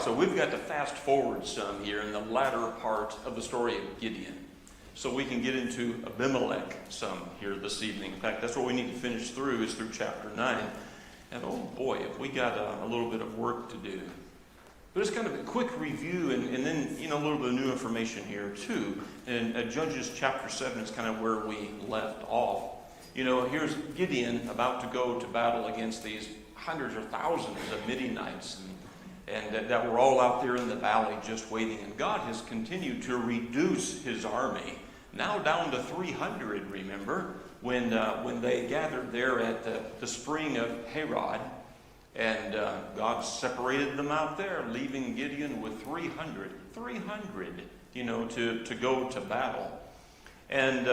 so we've got to fast forward some here in the latter part of the story of Gideon. So we can get into Abimelech some here this evening. In fact, that's what we need to finish through, is through chapter 9. And oh boy, have we got a little bit of work to do. But it's kind of a quick review and then, a little bit of new information here too. And Judges chapter 7 is kind of where we left off. Here's Gideon about to go to battle against these hundreds or thousands of Midianites and that were all out there in the valley just waiting. And God has continued to reduce his army, now down to 300, remember, when they gathered there at the spring of Herod. And God separated them out there, leaving Gideon with 300, to go to battle. And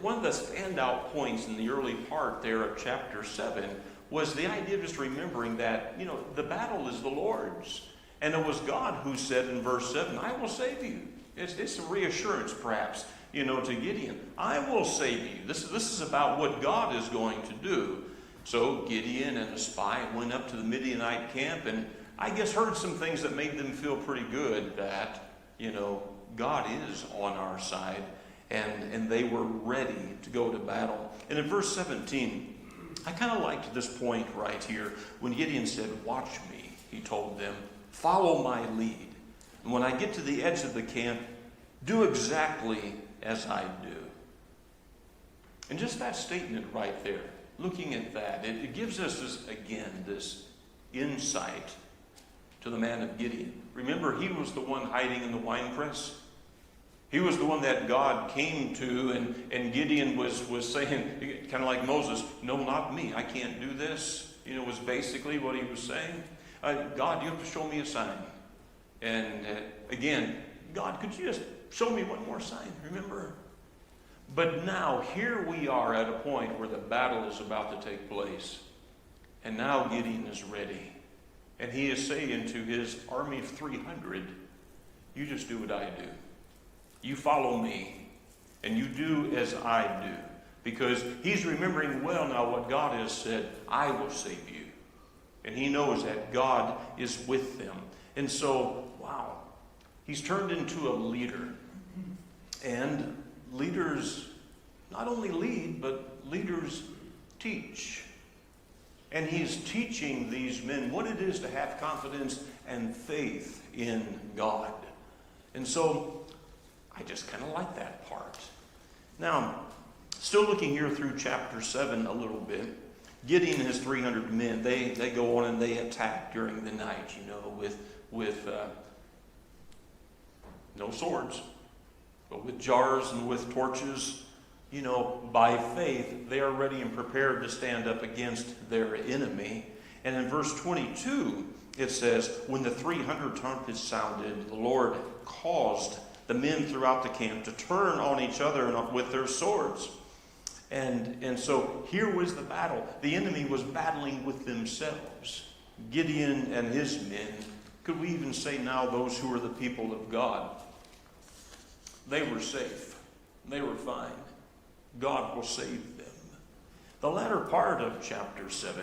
one of the standout points in the early part there of chapter 7 was the idea of just remembering that, the battle is the Lord's. And it was God who said in verse 7, I will save you. It's some reassurance, perhaps, to Gideon. I will save you. This is about what God is going to do. So Gideon and a spy went up to the Midianite camp and I guess heard some things that made them feel pretty good that, God is on our side. And they were ready to go to battle. And in verse 17, I kind of liked this point right here. When Gideon said, watch me, he told them, follow my lead. And when I get to the edge of the camp, do exactly as I do. And just that statement right there, looking at that, it gives us this insight to the man of Gideon. Remember, he was the one hiding in the winepress. He was the one that God came to, and Gideon was saying, kind of like Moses, no, not me, I can't do this. Was basically what he was saying. God, you have to show me a sign. And again, God, could you just show me one more sign, remember? But now, here we are at a point where the battle is about to take place. And now Gideon is ready. And he is saying to his army of 300, you just do what I do. You follow me, and you do as I do. Because he's remembering well now what God has said, I will save you. And he knows that God is with them. And so, wow, he's turned into a leader. And leaders not only lead, but leaders teach. And he's teaching these men what it is to have confidence and faith in God. And so, I just kind of like that part. Now, still looking here through chapter 7 a little bit, Gideon and his 300 men, they go on and they attack during the night, with no swords, but with jars and with torches. By faith, they are ready and prepared to stand up against their enemy. And in verse 22, it says, when the 300 trumpets sounded, the Lord caused the men throughout the camp to turn on each other with their swords. And so here was the battle. The enemy was battling with themselves. Gideon and his men, could we even say now those who were the people of God, they were safe. They were fine. God will save them. The latter part of chapter 7,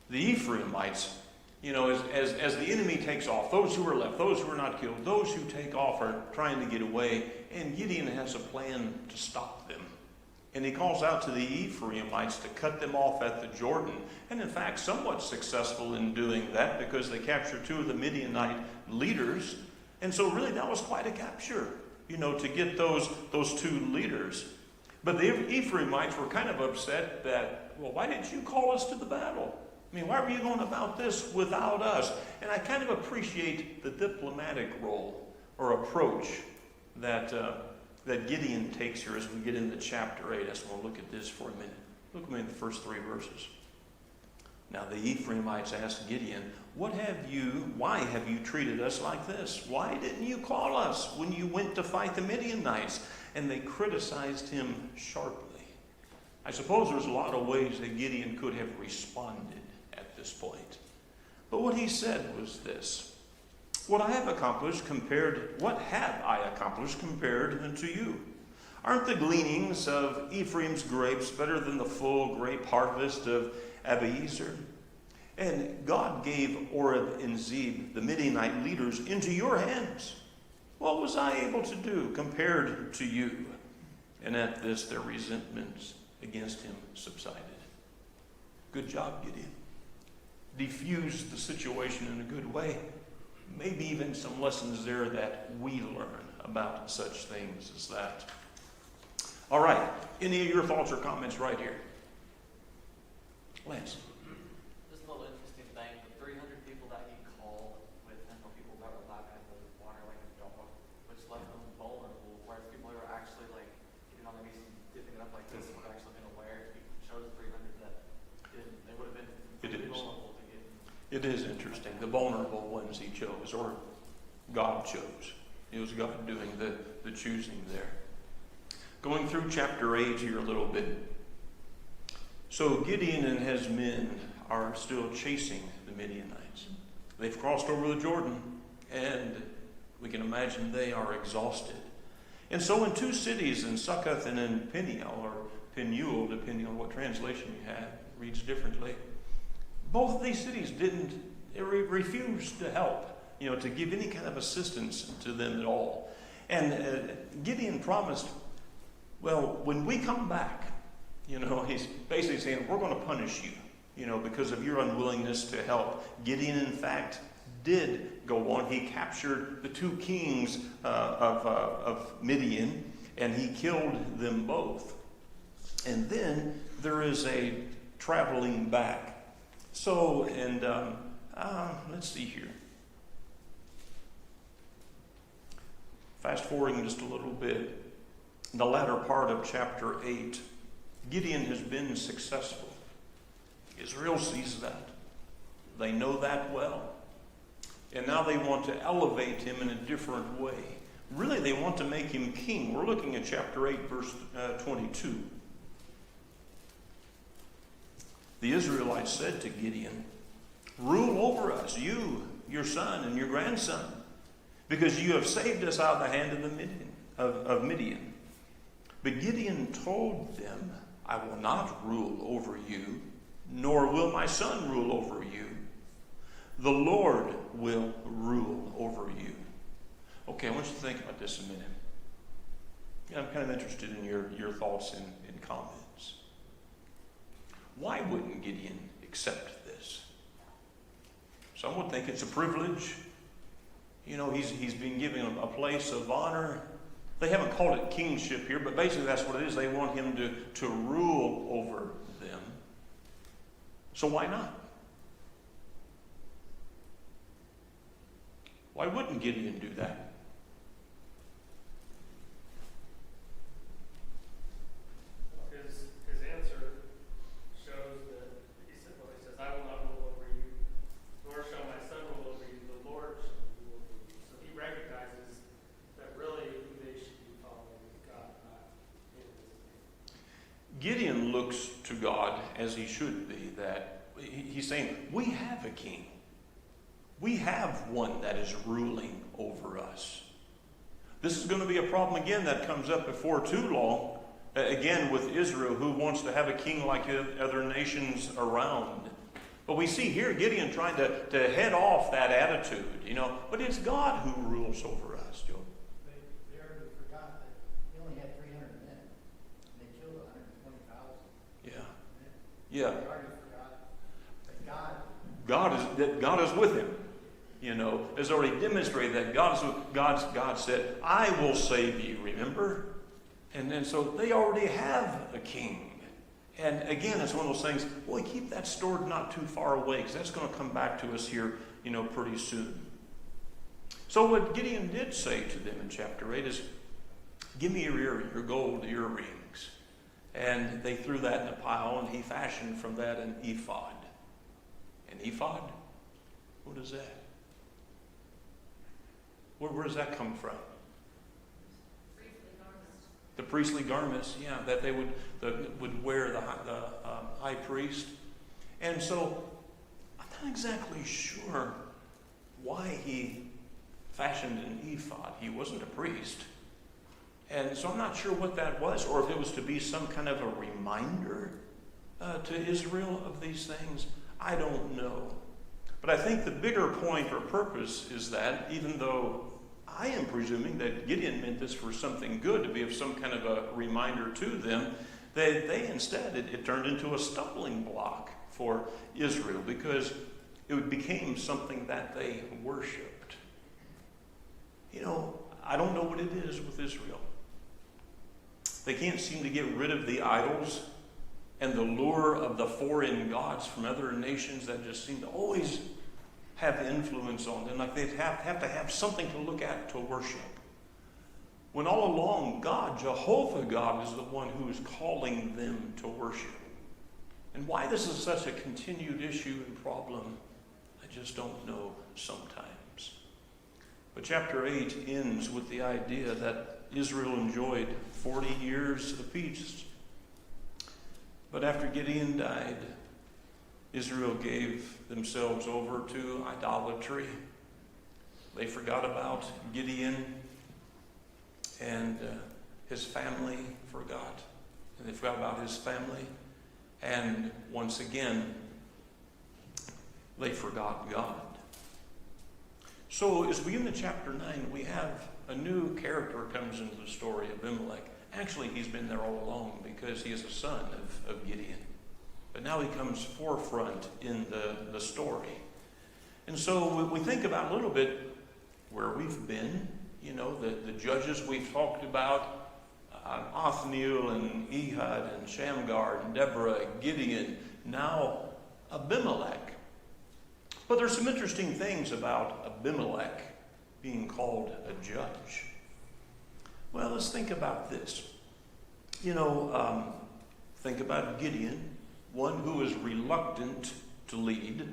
the Ephraimites, as the enemy takes off, those who are left, those who are not killed, those who take off are trying to get away, and Gideon has a plan to stop them. And he calls out to the Ephraimites to cut them off at the Jordan. And in fact, somewhat successful in doing that because they captured 2 of the Midianite leaders. And so really that was quite a capture, to get those 2 leaders. But the Ephraimites were kind of upset that, well, why didn't you call us to the battle? Why were you going about this without us? And I kind of appreciate the diplomatic role or approach that Gideon takes here as we get into chapter 8. I just want to look at this for a minute. Look at me in the first 3 verses. Now the Ephraimites asked Gideon, why have you treated us like this? Why didn't you call us when you went to fight the Midianites? And they criticized him sharply. I suppose there's a lot of ways that Gideon could have responded at this point. But what he said was this: what have I accomplished compared unto you? Aren't the gleanings of Ephraim's grapes better than the full grape harvest of Abiezer? And God gave Oreb and Zeb, the Midianite leaders, into your hands. What was I able to do compared to you? And at this, their resentments against him subsided. Good job, Gideon. Diffused the situation in a good way. Maybe even some lessons there that we learn about such things as that. All right. Any of your thoughts or comments right here? Lance. Just a little interesting thing. The 300 people that he called with him were people that were allowed to have the water like a dog, which left them vulnerable. Whereas people who were actually like getting on their knees and dipping it up like this would have actually been aware. He chose 300 that didn't. They would have been vulnerable to get. It is interesting. The vulnerable ones he chose, or God chose. It was God doing the choosing there. Going through chapter 8 here a little bit. So Gideon and his men are still chasing the Midianites. They've crossed over the Jordan, and we can imagine they are exhausted. And so in two cities, in Succoth and in Peniel, or Penuel, depending on what translation you have, it reads differently. Both of these cities refused to help, to give any kind of assistance to them at all. And Gideon promised, well, when we come back, he's basically saying, we're going to punish you, because of your unwillingness to help. Gideon, in fact, did go on. He captured the two kings of Midian, and he killed them both. And then there is a traveling back. So, and let's see here. Fast forwarding just a little bit. In the latter part of chapter 8, Gideon has been successful. Israel sees that. They know that well. And now they want to elevate him in a different way. Really, they want to make him king. We're looking at chapter 8, verse 22. The Israelites said to Gideon, rule over us, you, your son, and your grandson, because you have saved us out of the hand of Midian. But Gideon told them, I will not rule over you, nor will my son rule over you. The Lord will rule over you. Okay, I want you to think about this a minute. I'm kind of interested in your thoughts and comments. Why wouldn't Gideon accept this? Some would think it's a privilege. He's been given a place of honor. They haven't called it kingship here, but basically that's what it is. They want him to rule over them. So why not? Why wouldn't Gideon do that? His answer shows that he says, I will not rule over you, nor shall my son rule over you. The Lord shall rule over you. So he recognizes that really who they should be following is God, not him. Gideon looks to God as he should be, that he's saying, we have a king. We have one that is ruling over us. This is going to be a problem again that comes up before too long, again with Israel, who wants to have a king like other nations around. But we see here Gideon trying to head off that attitude, but it's God who rules over us, Joe. They already forgot that he only had 300 men, and they killed 120,000. Yeah. They already forgot that God is with him. Has already demonstrated that God said, I will save you, remember? And so they already have a king. And again, it's one of those things, boy, keep that stored not too far away, because that's going to come back to us here, pretty soon. So what Gideon did say to them in chapter 8 is, give me your gold earrings. And they threw that in a pile, and he fashioned from that an ephod. An ephod? What is that? Where does that come from? The priestly garments, yeah, that they would wear the high priest. And so I'm not exactly sure why he fashioned an ephod. He wasn't a priest. And so I'm not sure what that was, or if it was to be some kind of a reminder to Israel of these things. I don't know. But I think the bigger point or purpose is that even though I am presuming that Gideon meant this for something good, to be of some kind of a reminder to them, they instead, it turned into a stumbling block for Israel because it became something that they worshiped. You know, I don't know what it is with Israel. They can't seem to get rid of the idols and the lure of the foreign gods from other nations that just seem to always have influence on them. Like they have to have something to look at to worship. When all along, God, Jehovah God, is the one who is calling them to worship. And why this is such a continued issue and problem, I just don't know sometimes. But chapter 8 ends with the idea that Israel enjoyed 40 years of peace. But after Gideon died, Israel gave themselves over to idolatry. They forgot about Gideon, and his family forgot. And they forgot about his family. And once again, they forgot God. So as we get into chapter 9, we have a new character comes into the story, Abimelech. Actually, he's been there all along because he is a son of Gideon. But now he comes forefront in the story. And so we think about a little bit where we've been. You know, the judges we've talked about, Othniel and Ehud and Shamgar and Deborah, Gideon, now Abimelech. But there's some interesting things about Abimelech being called a judge. Well, let's think about this. You know, think about Gideon, one who is reluctant to lead,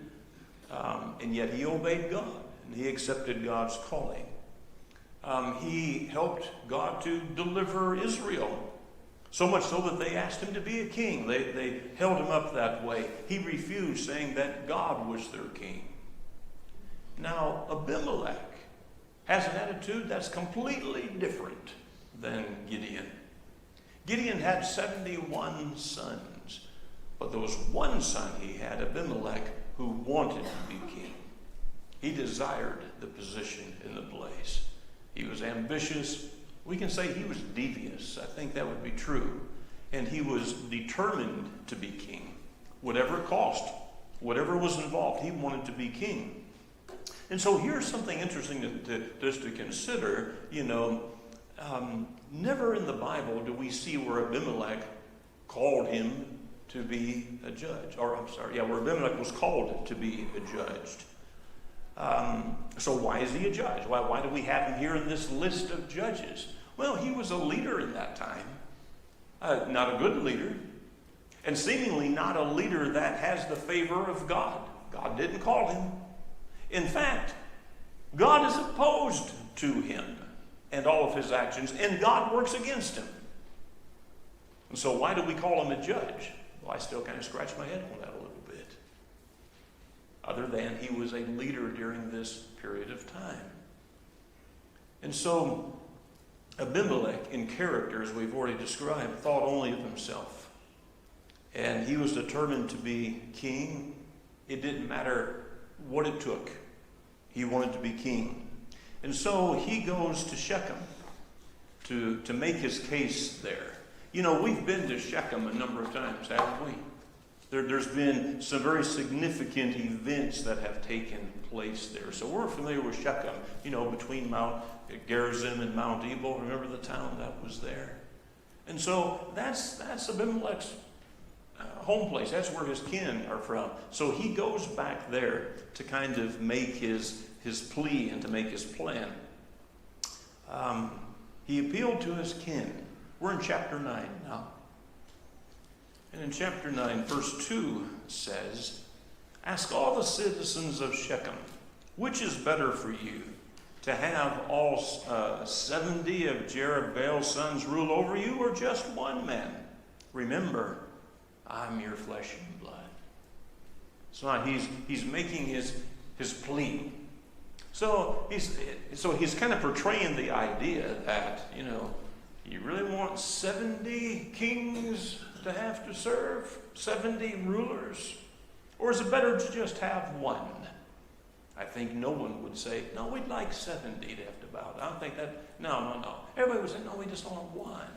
and yet he obeyed God, and he accepted God's calling. He helped God to deliver Israel, so much so that they asked him to be a king. They held him up that way. He refused, saying that God was their king. Now, Abimelech has an attitude that's completely different than Gideon. Gideon had 71 sons, but there was one son he had, Abimelech, who wanted to be king. He desired the position in the place. He was ambitious. We can say he was devious. I think that would be true. And he was determined to be king. Whatever it cost, whatever was involved, he wanted to be king. And so here's something interesting to consider. You know, never in the Bible do we see where Abimelech called him to be a judge. Or, where Abimelech was called to be judged. So why is he a judge? Why do we have him here in this list of judges? Well, he was a leader in that time. Not a good leader. And seemingly not a leader that has the favor of God. God didn't call him. In fact, God is opposed to him and all of his actions, and God works against him. And so why do we call him a judge? Well, I still kind of scratch my head on that a little bit. Other than he was a leader during this period of time. And so Abimelech, in character, as we've already described, thought only of himself. And he was determined to be king. It didn't matter what it took. He wanted to be king. And so he goes to Shechem to make his case there. You know, we've been to Shechem a number of times, haven't we? There's been some very significant events that have taken place there. So we're familiar with Shechem, you know, between Mount Gerizim and Mount Ebal. Remember the town that was there? And so that's Abimelech's home place. That's where his kin are from. So he goes back there to kind of make his plea and to make his plan. He appealed to his kin. We're in chapter 9 now. And in chapter 9, verse 2 says, "Ask all the citizens of Shechem, which is better for you, to have all 70 of Jerubbaal's sons rule over you, or just one man? Remember, I'm your flesh and blood." So now he's making his plea. So he's kind of portraying the idea that, you know, you really want 70 kings to have to serve? 70 rulers? Or is it better to just have one? I think no one would say, no, we'd like 70 to have to bow. I don't think that, no. Everybody would say, no, we just want one.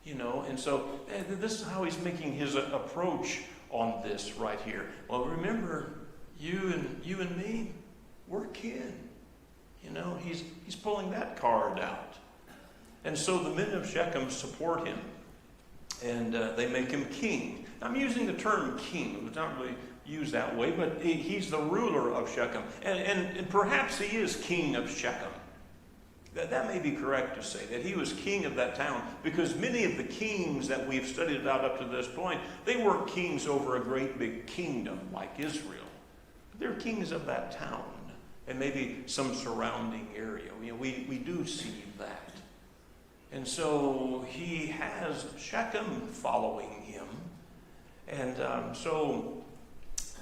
And so this is how he's making his approach on this right here. Well, remember, you and me, we're kin. He's pulling that card out. And so the men of Shechem support him. And they make him king. I'm using the term king. It's not really used that way, but he's the ruler of Shechem. And perhaps he is king of Shechem. That may be correct to say, that he was king of that town, because many of the kings that we've studied about up to this point, they weren't kings over a great big kingdom like Israel. They're kings of that town and maybe some surrounding area. We do see that. And so he has Shechem following him. And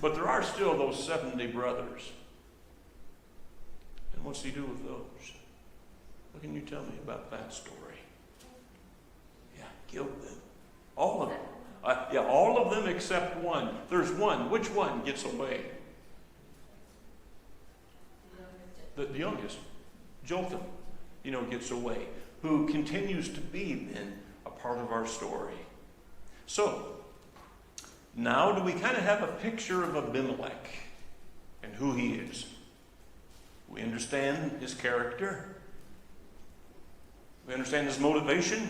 but there are still those 70 brothers. And what's he do with those? What can you tell me about that story? Yeah, killed them. All of them. All of them except one. There's one. Which one gets away? The youngest. Jotham, gets away. Who continues to be then a part of our story. So, now do we kind of have a picture of Abimelech and who he is? We understand his character. We understand his motivation.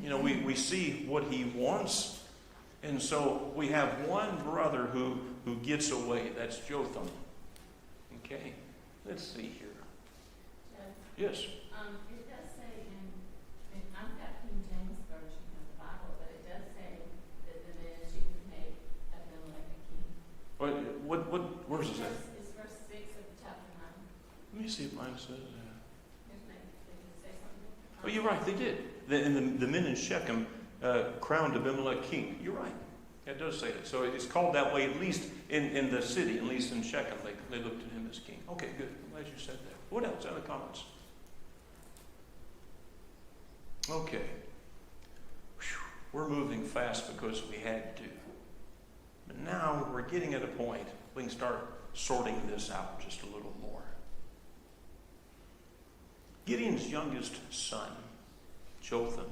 We see what he wants. And so we have one brother who gets away. That's Jotham. Okay, let's see here. Yes. It does say in I've got King James Version of the Bible, but it does say that the men she could make Abimelech a king. What verse is that? It's verse 6 of chapter 9. Let me see if mine says that. Did it say something? Oh, you're right, they did. The men in Shechem crowned Abimelech king. You're right. It does say that. So it's called that way, at least in the city, at least in Shechem. They looked at him as king. Okay, good. I'm glad you said that. What else? Other comments? Okay. Whew. We're moving fast because we had to. But now we're getting at a point we can start sorting this out just a little more. Gideon's youngest son, Jotham,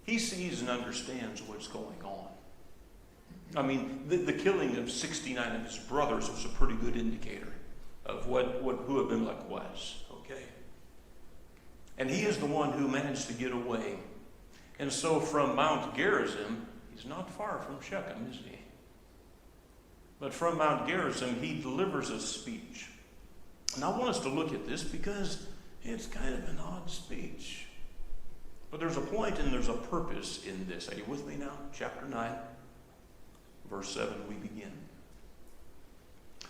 he sees and understands what's going on. I mean, the killing of 69 of his brothers was a pretty good indicator of who Abimelech was. Okay? And he is the one who managed to get away. And so from Mount Gerizim, he's not far from Shechem, is he? But from Mount Gerizim, he delivers a speech. And I want us to look at this because it's kind of an odd speech. But there's a point and there's a purpose in this. Are you with me now? Chapter 9, verse 7, we begin.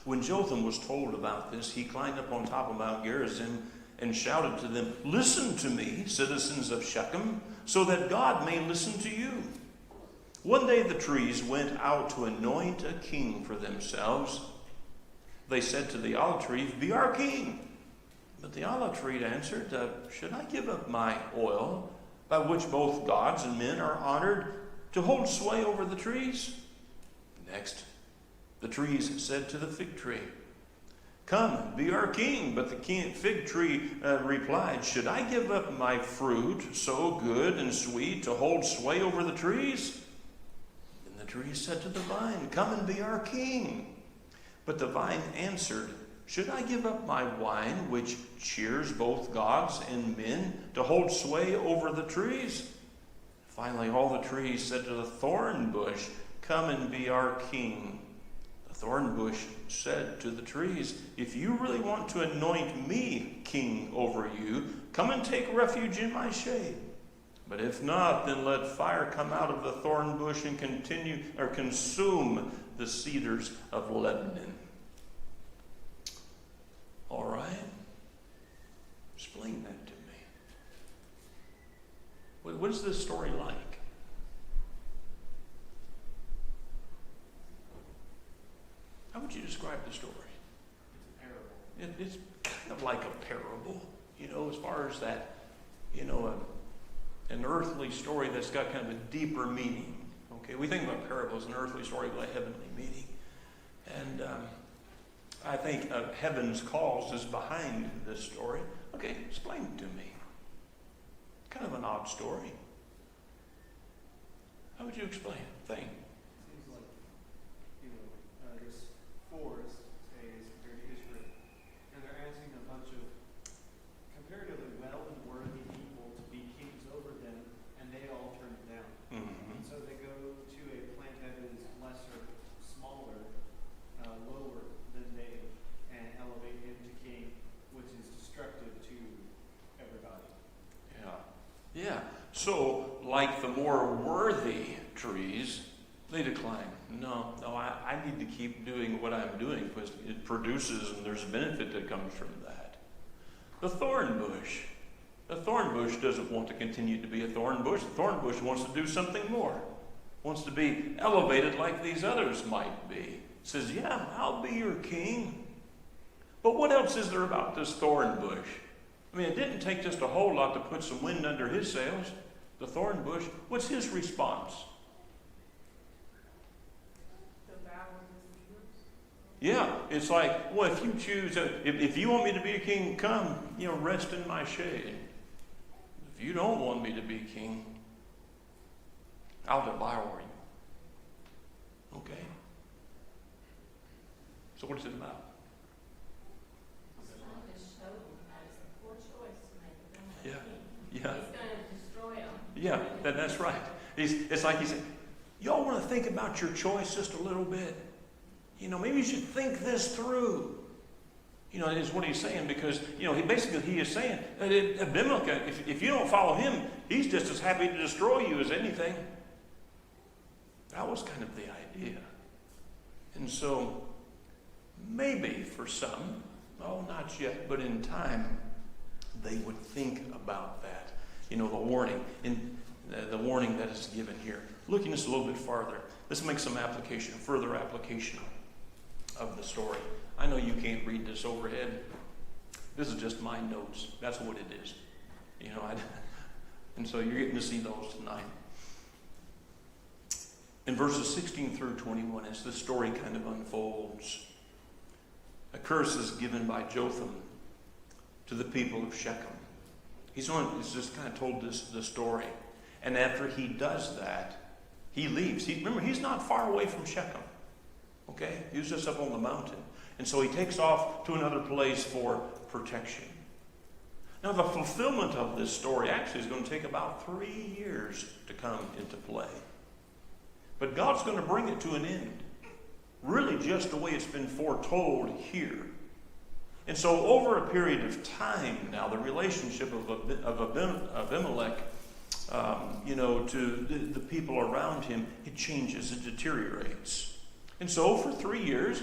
When Jotham was told about this, he climbed up on top of Mount Gerizim and shouted to them, "Listen to me, citizens of Shechem, so that God may listen to you." One day the trees went out to anoint a king for themselves. They said to the olive tree, "Be our king." But the olive tree answered, "Should I give up my oil, by which both gods and men are honored, to hold sway over the trees?" Next, the trees said to the fig tree, "Come, be our king." But the fig tree replied, "Should I give up my fruit, so good and sweet, to hold sway over the trees?" Then the tree said to the vine, "Come and be our king." But the vine answered, "Should I give up my wine, which cheers both gods and men, to hold sway over the trees?" Finally, all the trees said to the thorn bush, "Come and be our king." The thorn bush said to the trees, "If you really want to anoint me king over you, come and take refuge in my shade. But if not, then let fire come out of the thorn bush and consume the cedars of Lebanon." All right? Explain that to me. What is this story like? How would you describe the story? It's a parable. It's kind of like a parable, as far as that, an earthly story that's got kind of a deeper meaning. Okay, we think about parables, an earthly story with a heavenly meaning. And I think heaven's cause is behind this story. Okay, explain it to me. Kind of an odd story. How would you explain it? Thing. Seems like, this forest, say, is compared to Israel, and they're asking a bunch of comparatively well and worthy people to be kings over them, and they all turn it down. Mm-hmm. And so they go to a plant that is lesser, smaller, lower than they, and elevate him to king, which is destructive to everybody. Yeah. Yeah. So, like the more worthy trees, they decline. No, I need to keep doing what I'm doing because it produces and there's a benefit that comes from that. The thorn bush doesn't want to continue to be a thorn bush. The thorn bush wants to do something more. Wants to be elevated like these others might be. Says, yeah, I'll be your king. But what else is there about this thorn bush? I mean, it didn't take just a whole lot to put some wind under his sails. The thorn bush, what's his response? Yeah, it's like, well, if you choose, if you want me to be a king, come, rest in my shade. If you don't want me to be king, I'll devour you. Okay? So what is it about? Yeah. He's going to destroy them. Yeah, that's right. It's like he said, y'all want to think about your choice just a little bit? Maybe you should think this through. Is what he's saying because, he is saying that Abimelech, if you don't follow him, he's just as happy to destroy you as anything. That was kind of the idea. And so, maybe for some, not yet, but in time, they would think about that. The warning. The warning that is given here. Looking just a little bit farther, let's make some further application of the story. I know you can't read this overhead. This is just my notes. That's what it is. And so you're getting to see those tonight. In verses 16 through 21, as the story kind of unfolds, a curse is given by Jotham to the people of Shechem. He's just kind of told the story. And after he does that, he leaves. Remember, he's not far away from Shechem. Okay? He was just up on the mountain. And so he takes off to another place for protection. Now, the fulfillment of this story actually is going to take about 3 years to come into play. But God's going to bring it to an end. Really just the way it's been foretold here. And so over a period of time now, the relationship of Abimelech, to the people around him, it changes, it deteriorates. And so for 3 years,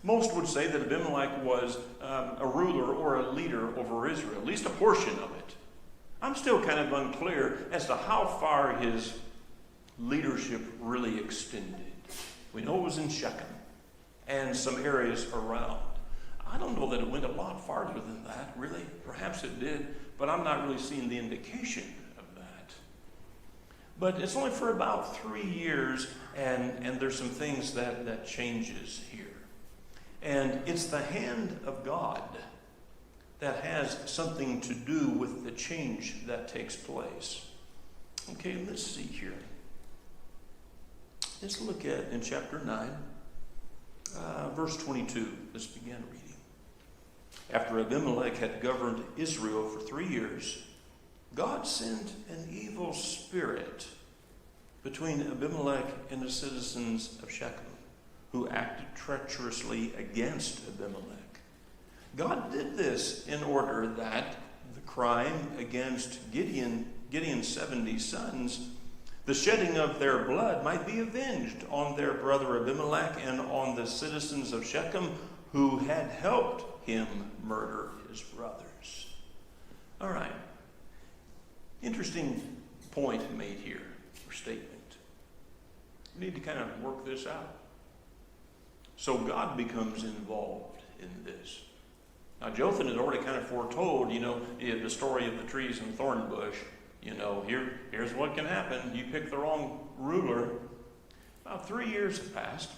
most would say that Abimelech was a ruler or a leader over Israel, at least a portion of it. I'm still kind of unclear as to how far his leadership really extended. We know it was in Shechem and some areas around. I don't know that it went a lot farther than that, really. Perhaps it did, but I'm not really seeing the indication of that. But it's only for about 3 years, and there's some things that changes here. And it's the hand of God that has something to do with the change that takes place. Okay, let's see here. Let's look at in chapter 9, verse 22. Let's begin reading. After Abimelech had governed Israel for 3 years, God sent an evil spirit between Abimelech and the citizens of Shechem, who acted treacherously against Abimelech. God did this in order that the crime against Gideon's 70 sons, the shedding of their blood, might be avenged on their brother Abimelech and on the citizens of Shechem who had helped him murder his brothers. All right. Interesting point made here, or statement. We need to kind of work this out. So God becomes involved in this. Now, Jotham had already kind of foretold, the story of the trees and thorn bush. Here's what can happen. You pick the wrong ruler. About 3 years have passed,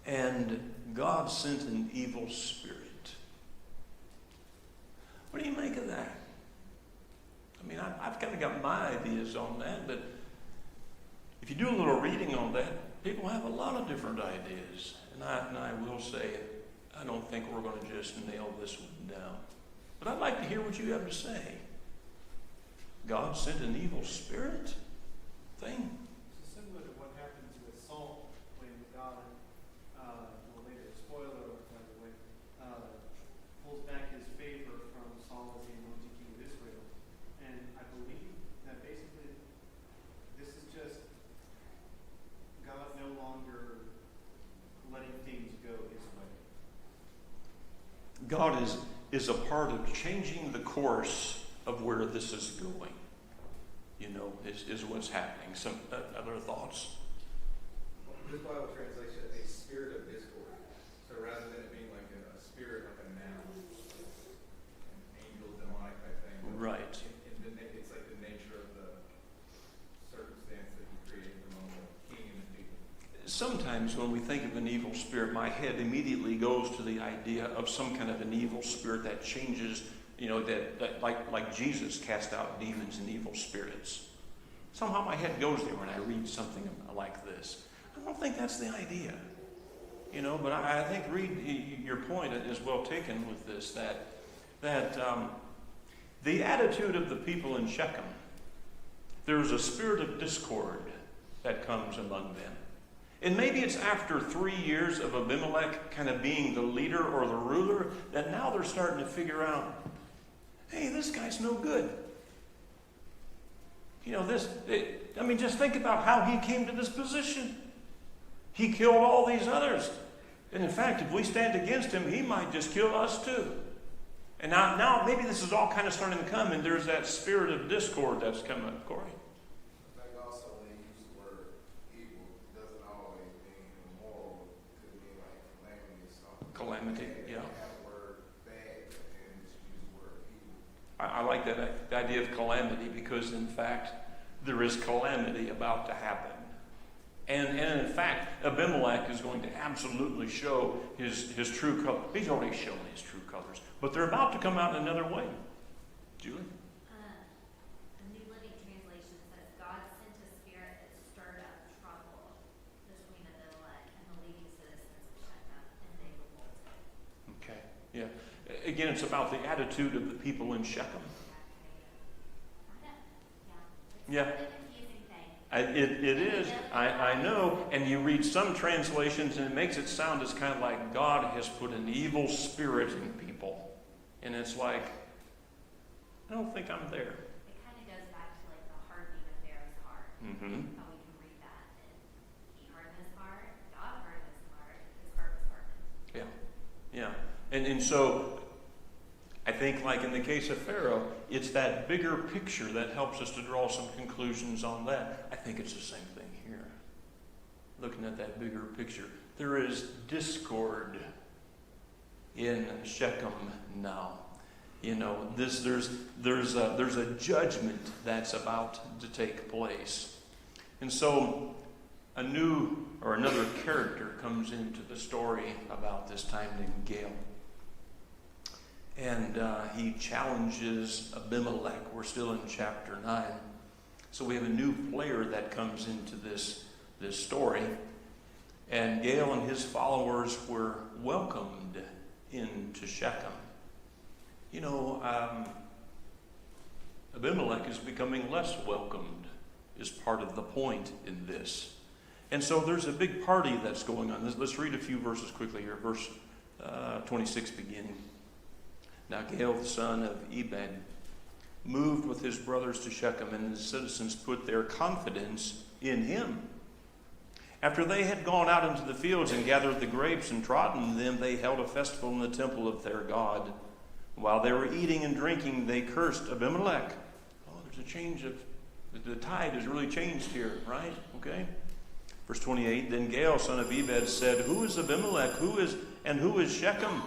and God sent an evil spirit. What do you make of that? I mean, I've kind of got my ideas on that, but if you do a little reading on that, people have a lot of different ideas. And I will say, I don't think we're going to just nail this one down. But I'd like to hear what you have to say. God sent an evil spirit thing. So similar to what happened to Saul when God, later, spoiler by the way, pulls back his favor from Saul as the anointed king of Israel. And I believe that basically this is just God no longer letting things go his way. God is a part of changing the course of where this is going, is what's happening. Some other thoughts? This Bible translation, a spirit of discord. So rather than it being like a spirit, like a noun, an angel, demonic type thing. Right. It's like the nature of the circumstance that he created among the king and the people. Sometimes when we think of an evil spirit, my head immediately goes to the idea of some kind of an evil spirit that changes, that like Jesus cast out demons and evil spirits. Somehow my head goes there when I read something like this. I don't think that's the idea. But I think, Reed, your point is well taken with this, that the attitude of the people in Shechem, there's a spirit of discord that comes among them. And maybe it's after 3 years of Abimelech kind of being the leader or the ruler that now they're starting to figure out, hey, this guy's no good. Just think about how he came to this position. He killed all these others. And in fact, if we stand against him, he might just kill us too. And now maybe this is all kind of starting to come, and there's that spirit of discord that's coming up, Corey. I think also when you use the word evil, it doesn't always mean immoral. It could mean like calamity or something. Calamity, yeah. Have the word bad and just use the word evil. I like that the idea of calamity, because in fact, there is calamity about to happen. And in fact, Abimelech is going to absolutely show his true colors. He's already shown his true colors. But they're about to come out in another way. Julie? A New Living Translation says, God sent a spirit that stirred up trouble between Abimelech and the leading citizens of Shechem, and they revolted. Okay, yeah. Again, it's about the attitude of the people in Shechem. Yeah. It's a confusing thing. It is. I know. And you read some translations and it makes it sound as kind of like God has put an evil spirit in people. And it's like, I don't think I'm there. It kind of goes back to like the hardening of Pharaoh's heart. Mm-hmm. How we can read that. And he hardened his heart. God hardened his heart. His heart was hardened. Yeah. And so I think, like in the case of Pharaoh, it's that bigger picture that helps us to draw some conclusions on that. I think it's the same thing here. Looking at that bigger picture, there is discord in Shechem now. There's a judgment that's about to take place, and so another character comes into the story about this time named Gael. And he challenges Abimelech. We're still in chapter 9. So we have a new player that comes into this story. And Gael and his followers were welcomed into Shechem. Abimelech is becoming less welcomed, is part of the point in this. And so there's a big party that's going on. Let's read a few verses quickly here. Verse 26 beginning. Now Gael, the son of Ebed, moved with his brothers to Shechem, and the citizens put their confidence in him. After they had gone out into the fields and gathered the grapes and trodden them, they held a festival in the temple of their God. While they were eating and drinking, they cursed Abimelech. Oh, there's a change of, the tide has really changed here, right? Okay. Verse 28, then Gael, son of Ebed, said, who is Abimelech? Who is Shechem,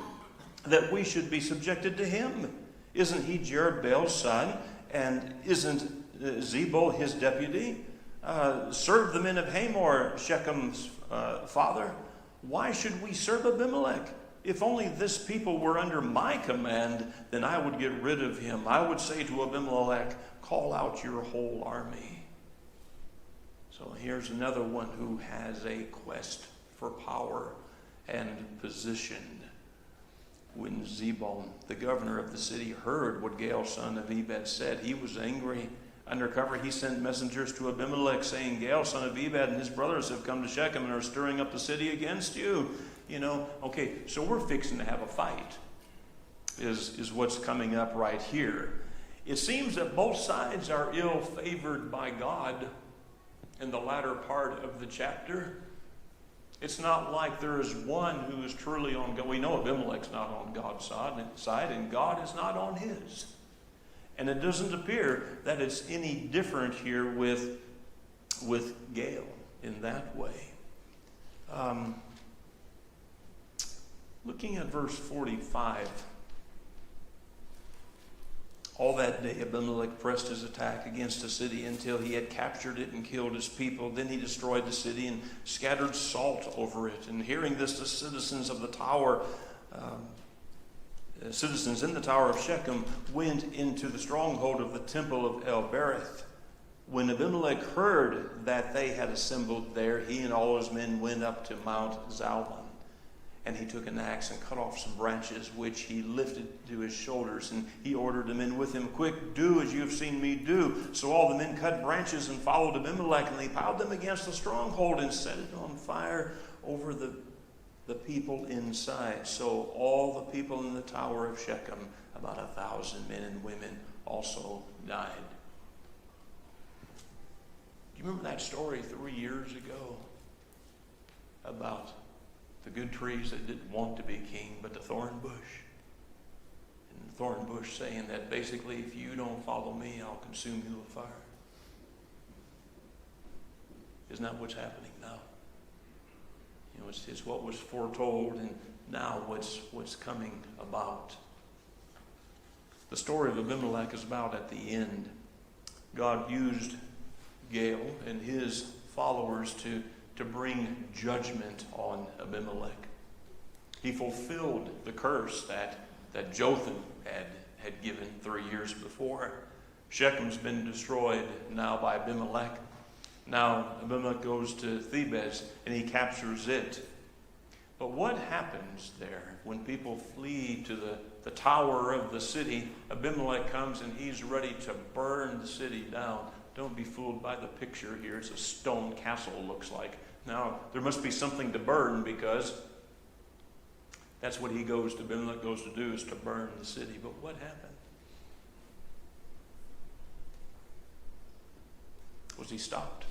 that we should be subjected to him? Isn't he Jerubbaal's son? And isn't Zebul his deputy? Serve the men of Hamor, Shechem's father. Why should we serve Abimelech? If only this people were under my command, then I would get rid of him. I would say to Abimelech, call out your whole army. So here's another one who has a quest for power and position. When Zebul, the governor of the city, heard what Gaal, son of Ebed, said, he was angry. Undercover, he sent messengers to Abimelech saying, Gaal, son of Ebed, and his brothers have come to Shechem and are stirring up the city against you. Okay, so we're fixing to have a fight, is what's coming up right here. It seems that both sides are ill-favored by God in the latter part of the chapter. It's not like there is one who is truly on God. We know Abimelech's not on God's side, and God is not on his. And it doesn't appear that it's any different here with Gaal in that way. Looking at verse 45. All that day Abimelech pressed his attack against the city until he had captured it and killed his people. Then he destroyed the city and scattered salt over it. And hearing this, the citizens in the tower of Shechem went into the stronghold of the temple of El-Berith. When Abimelech heard that they had assembled there, he and all his men went up to Mount Zalmon. And he took an axe and cut off some branches, which he lifted to his shoulders. And he ordered the men with him, quick, do as you have seen me do. So all the men cut branches and followed Abimelech, and they piled them against the stronghold and set it on fire over the people inside. So all the people in the tower of Shechem, about 1,000 men and women, also died. Do you remember that story 3 years ago about the good trees that didn't want to be king, but the thorn bush? And the thorn bush saying that basically, if you don't follow me, I'll consume you with fire. Isn't that what's happening now? It's what was foretold, and now what's coming about. The story of Abimelech is about at the end. God used Gaal and his followers to bring judgment on Abimelech. He fulfilled the curse that Jotham had given 3 years before. Shechem's been destroyed now by Abimelech. Now Abimelech goes to Thebez and he captures it. But what happens there when people flee to the tower of the city? Abimelech comes and he's ready to burn the city down. Don't be fooled by the picture here. It's a stone castle, looks like. Now, there must be something to burn, because that's what Abimelech goes to do, is to burn the city. But what happened? Was he stopped?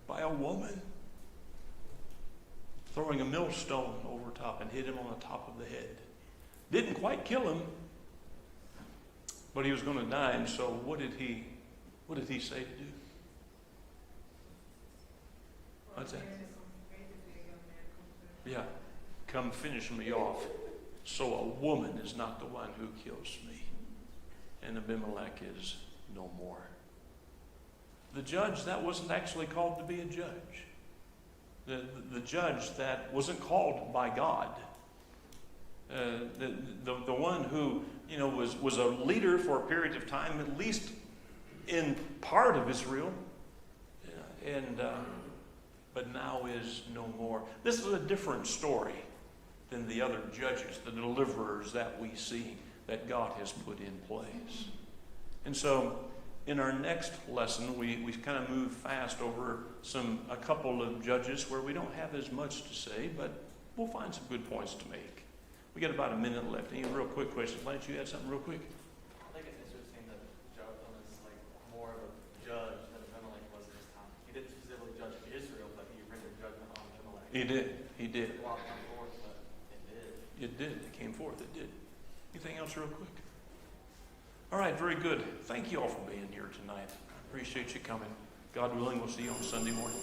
By a woman. Throwing a millstone over top and hit him on the top of the head. Didn't quite kill him, but he was going to die. And so what did he say to do? What's that? Yeah, come finish me off. So a woman is not the one who kills me. And Abimelech is no more. The judge that wasn't actually called to be a judge. The judge that wasn't called by God. The one who was a leader for a period of time, at least in part of Israel, but now is no more. This is a different story than the other judges, the deliverers that we see that God has put in place. And so in our next lesson, we kind of move fast over a couple of judges where we don't have as much to say, but we'll find some good points to make. We got about a minute left. Any real quick questions? Lance, you had something real quick? I think it's interesting that Jotham is like more of a judge than Abimelech was in his time. He didn't specifically judge Israel, but he rendered judgment on Abimelech. He did. It didn't come forth, but it did. It did. It came forth. It did. Anything else real quick? All right, very good. Thank you all for being here tonight. I appreciate you coming. God willing, we'll see you on Sunday morning.